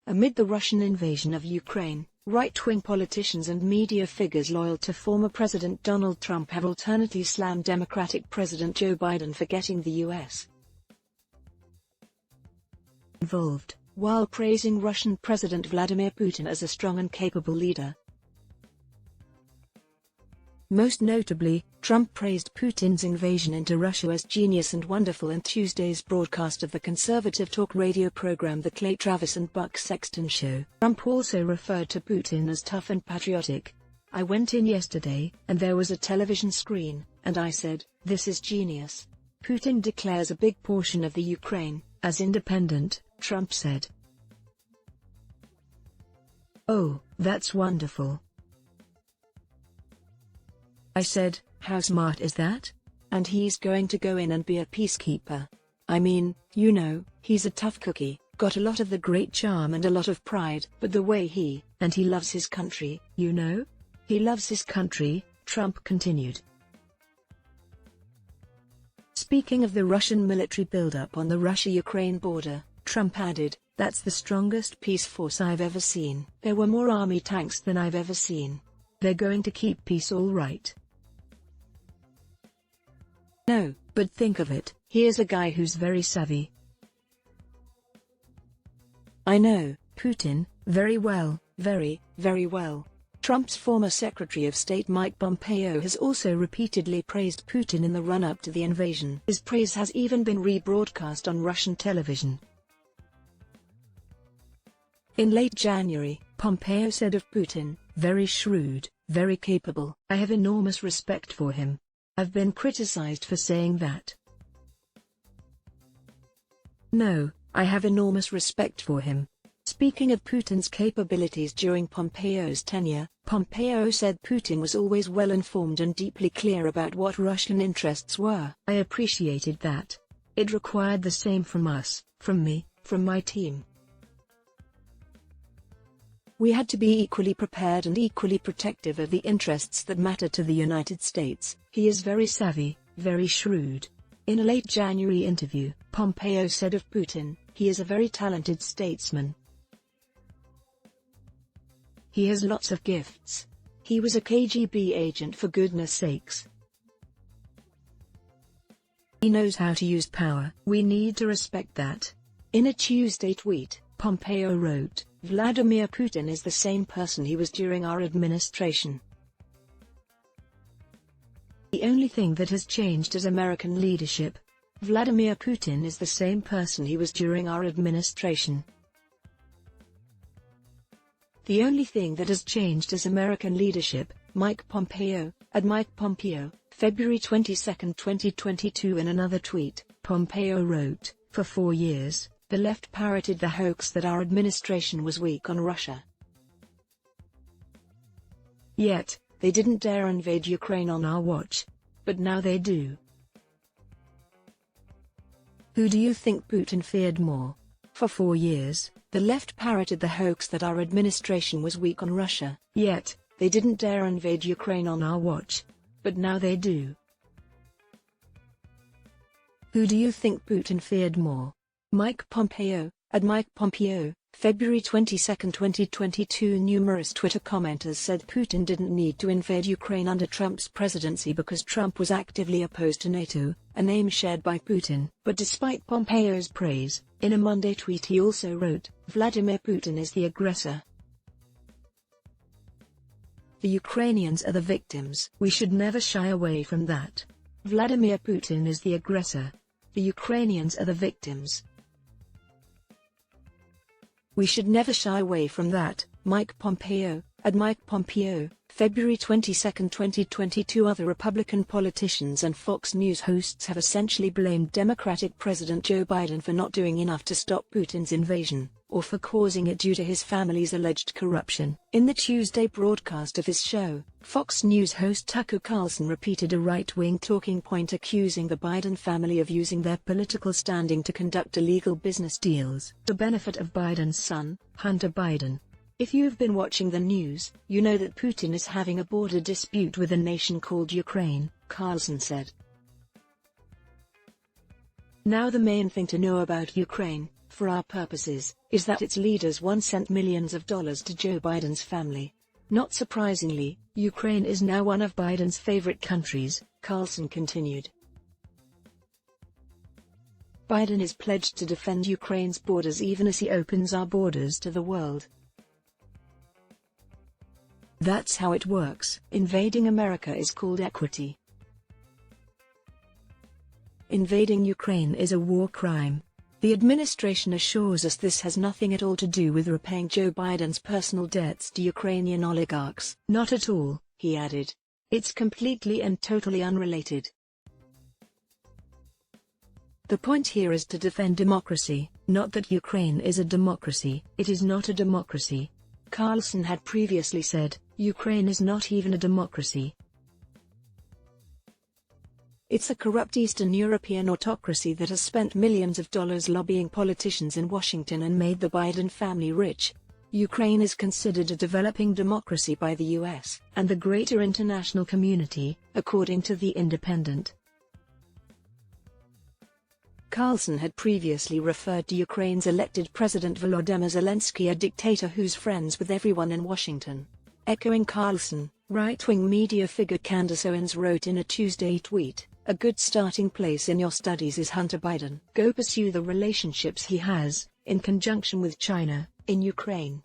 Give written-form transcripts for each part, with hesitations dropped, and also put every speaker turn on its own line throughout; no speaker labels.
Amid the Russian invasion of Ukraine, right-wing politicians and media figures loyal to former President Donald Trump have alternately slammed Democratic President Joe Biden for getting the U.S. involved, while praising Russian President Vladimir Putin as a strong and capable leader. Most notably, Trump praised Putin's invasion into Russia as genius and wonderful in Tuesday's broadcast of the conservative talk radio program The Clay Travis and Buck Sexton Show. Trump also referred to Putin as tough and patriotic. "I went in yesterday, and there was a television screen, and I said, 'This is genius.'" Putin declares a big portion of the Ukraine as independent, Trump said. "Oh, that's wonderful. I said, how smart is that? And he's going to go in and be a peacekeeper. I mean, you know, he's a tough cookie, got a lot of the great charm and a lot of pride, but the way he loves his country, you know? He loves his country," Trump continued. Speaking of the Russian military buildup on the Russia-Ukraine border, Trump added, "That's the strongest peace force I've ever seen. There were more army tanks than I've ever seen. They're going to keep peace all right." No, but think of it, here's a guy who's very savvy. I know, Putin, very well, very, very well. Trump's former Secretary of State Mike Pompeo has also repeatedly praised Putin in the run-up to the invasion. His praise has even been rebroadcast on Russian television. In late January, Pompeo said of Putin, "Very shrewd, very capable. I have enormous respect for him. I've been criticized for saying that. No, I have enormous respect for him." Speaking of Putin's capabilities during Pompeo's tenure, Pompeo said Putin was always well-informed and deeply clear about what Russian interests were. "I appreciated that. It required the same from us, from me, from my team. We had to be equally prepared and equally protective of the interests that matter to the United States. He is very savvy, very shrewd." In a late January interview, Pompeo said of Putin, "He is a very talented statesman. He has lots of gifts. He was a KGB agent for goodness sakes. He knows how to use power. We need to respect that." In a Tuesday tweet, Pompeo wrote, "Vladimir Putin is the same person he was during our administration. The only thing that has changed is American leadership. Vladimir Putin is the same person he was during our administration. The only thing that has changed is American leadership." Mike Pompeo, at Mike Pompeo, February 22, 2022. In another tweet, Pompeo wrote, "For 4 years, the left parroted the hoax that our administration was weak on Russia. Yet, they didn't dare invade Ukraine on our watch. But now they do." Who do you think Putin feared more? For 4 years, the left parroted the hoax that our administration was weak on Russia. Yet, they didn't dare invade Ukraine on our watch. But now they do. Who do you think Putin feared more? Mike Pompeo, at Mike Pompeo, February 22, 2022. Numerous Twitter commenters said Putin didn't need to invade Ukraine under Trump's presidency because Trump was actively opposed to NATO, a name shared by Putin. But despite Pompeo's praise, in a Monday tweet he also wrote, "Vladimir Putin is the aggressor. The Ukrainians are the victims. We should never shy away from that. Vladimir Putin is the aggressor. The Ukrainians are the victims. We should never shy away from that." Mike Pompeo, at Mike Pompeo, February 22, 2022. Other Republican politicians and Fox News hosts have essentially blamed Democratic President Joe Biden for not doing enough to stop Putin's invasion, or for causing it due to his family's alleged corruption. In the Tuesday broadcast of his show, Fox News host Tucker Carlson repeated a right-wing talking point accusing the Biden family of using their political standing to conduct illegal business deals to the benefit of Biden's son, Hunter Biden. If you've been watching the news, you know that Putin is having a border dispute with a nation called Ukraine, Carlson said. Now the main thing to know about Ukraine, for our purposes, is that its leaders once sent millions of dollars to Joe Biden's family. Not surprisingly, Ukraine is now one of Biden's favorite countries, Carlson continued. Biden is pledged to defend Ukraine's borders even as he opens our borders to the world. That's how it works. Invading America is called equity. Invading Ukraine is a war crime. The administration assures us this has nothing at all to do with repaying Joe Biden's personal debts to Ukrainian oligarchs. Not at all, he added. It's completely and totally unrelated. The point here is to defend democracy, not that Ukraine is a democracy. It is not a democracy. Carlson had previously said, Ukraine is not even a democracy. It's a corrupt Eastern European autocracy that has spent millions of dollars lobbying politicians in Washington and made the Biden family rich. Ukraine is considered a developing democracy by the US and the greater international community, according to The Independent. Carlson had previously referred to Ukraine's elected President Volodymyr Zelensky, a dictator who's friends with everyone in Washington. Echoing Carlson, right-wing media figure Candace Owens wrote in a Tuesday tweet, "A good starting place in your studies is Hunter Biden. Go pursue the relationships he has, in conjunction with China, in Ukraine.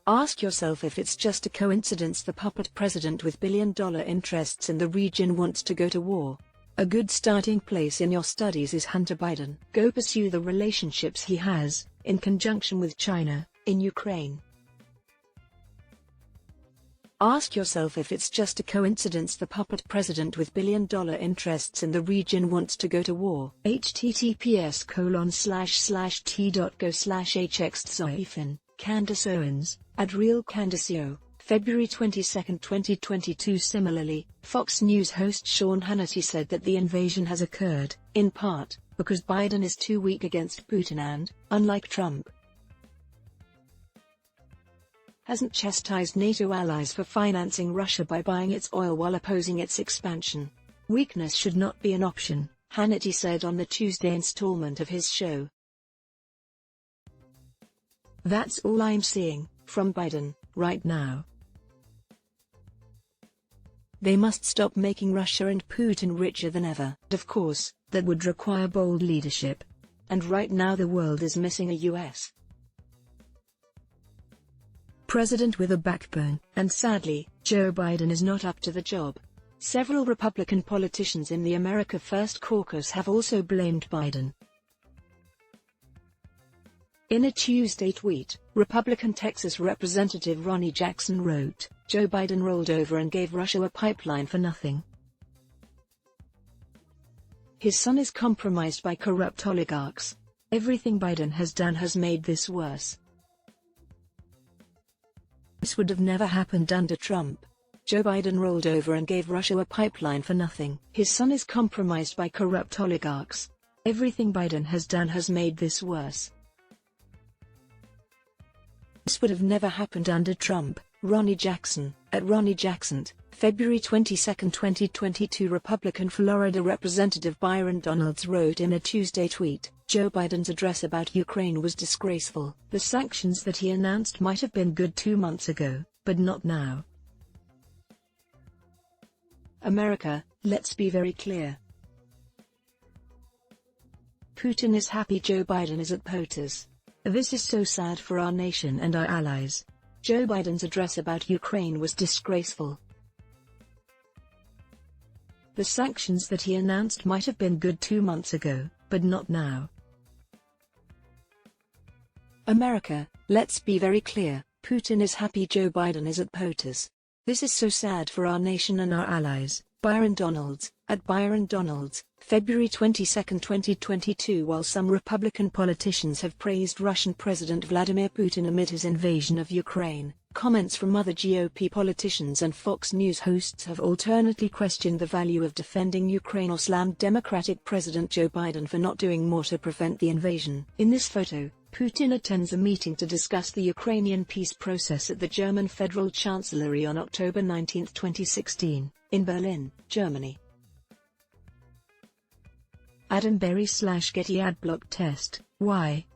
Ask yourself if it's just a coincidence the puppet president with billion-dollar interests in the region wants to go to war. A good starting place in your studies is Hunter Biden. Go pursue the relationships he has, in conjunction with China, in Ukraine. Ask yourself if it's just a coincidence the puppet president with billion-dollar interests in the region wants to go to war. https://t.go/hxtzoifin, Candace Owens, @RealCandaceO, February 22, 2022. Similarly, Fox News host Sean Hannity said that the invasion has occurred, in part, because Biden is too weak against Putin and, unlike Trump, hasn't chastised NATO allies for financing Russia by buying its oil while opposing its expansion. Weakness should not be an option, Hannity said on the Tuesday installment of his show. That's all I'm seeing, from Biden, right now. They must stop making Russia and Putin richer than ever. Of course, that would require bold leadership. And right now the world is missing a U.S. president with a backbone, and sadly, Joe Biden is not up to the job. Several Republican politicians in the America First caucus have also blamed Biden. In a Tuesday tweet, Republican Texas Representative Ronnie Jackson wrote, "Joe Biden rolled over and gave Russia a pipeline for nothing. His son is compromised by corrupt oligarchs. Everything Biden has done has made this worse. This would have never happened under Trump. Joe Biden rolled over and gave Russia a pipeline for nothing. His son is compromised by corrupt oligarchs. Everything Biden has done has made this worse. This would have never happened under Trump." Ronnie Jackson, @RonnieJackson, February 22, 2022. Republican Florida Representative Byron Donalds wrote in a Tuesday tweet, "Joe Biden's address about Ukraine was disgraceful. The sanctions that he announced might have been good 2 months ago, but not now. America, let's be very clear. Putin is happy Joe Biden is at POTUS. This is so sad for our nation and our allies. Joe Biden's address about Ukraine was disgraceful. The sanctions that he announced might have been good 2 months ago, but not now. America, let's be very clear, Putin is happy Joe Biden is at POTUS. This is so sad for our nation and our allies." Byron Donalds, @Byron Donalds, February 22, 2022. While some Republican politicians have praised Russian President Vladimir Putin amid his invasion of Ukraine, comments from other GOP politicians and Fox News hosts have alternately questioned the value of defending Ukraine or slammed Democratic President Joe Biden for not doing more to prevent the invasion. In this photo, Putin attends a meeting to discuss the Ukrainian peace process at the German Federal Chancellery on October 19, 2016, in Berlin, Germany. Adam Berry /Getty Adblock Test. Why?